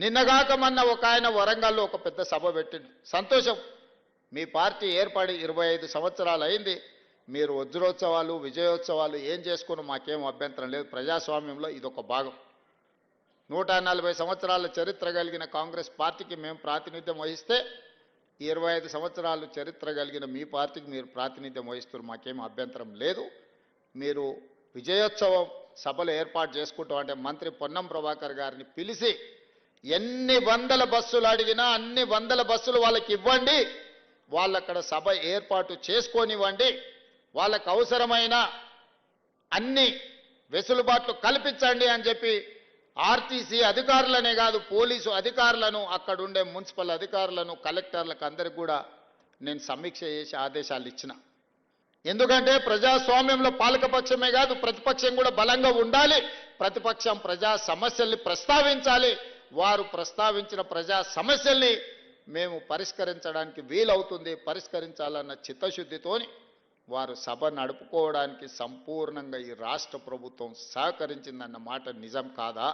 నిన్నగాక మొన్న ఒక ఆయన వరంగల్లో ఒక పెద్ద సభ పెట్టిండు. సంతోషం, మీ పార్టీ ఏర్పడి 25 సంవత్సరాలు అయింది. మీరు వజ్రోత్సవాలు విజయోత్సవాలు ఏం చేసుకుని మాకేం అభ్యంతరం లేదు. ప్రజాస్వామ్యంలో ఇదొక భాగం. 140 సంవత్సరాల చరిత్ర కలిగిన కాంగ్రెస్ పార్టీకి మేము ప్రాతినిధ్యం వహిస్తే 25 సంవత్సరాలు చరిత్ర కలిగిన మీ పార్టీకి మీరు ప్రాతినిధ్యం వహిస్తున్నారు. మాకేం అభ్యంతరం లేదు. మీరు విజయోత్సవం సభలు ఏర్పాటు చేసుకుంటాం అంటే మంత్రి పొన్నం ప్రభాకర్ గారిని పిలిచి ఎన్ని వందల బస్సులు అడిగినా అన్ని వందల బస్సులు వాళ్ళకి ఇవ్వండి, వాళ్ళక్కడ సభ ఏర్పాటు చేసుకొనివ్వండి, వాళ్ళకు అవసరమైన అన్ని వెసులుబాట్లు కల్పించండి అని చెప్పి ఆర్టీసీ అధికారులనే కాదు పోలీసు అధికారులను, అక్కడుండే మున్సిపల్ అధికారులను, కలెక్టర్లకు అందరికి కూడా నేను సమీక్ష చేసి ఆదేశాలు ఇచ్చిన. ఎందుకంటే ప్రజాస్వామ్యంలో పాలకపక్షమే కాదు ప్రతిపక్షం కూడా బలంగా ఉండాలి. ప్రతిపక్షం ప్రజా సమస్యల్ని ప్రస్తావించాలి. వారు ప్రస్తావించిన ప్రజా సమస్యల్ని మేము పరిష్కరించడానికి వీలవుతుంది. పరిష్కరించాలన్న చిత్తశుద్ధితోని వారు సభ నడుపుకోవడానికి సంపూర్ణంగా ఈ రాష్ట్ర ప్రభుత్వం సహకరించిందన్న మాట నిజం కాదా?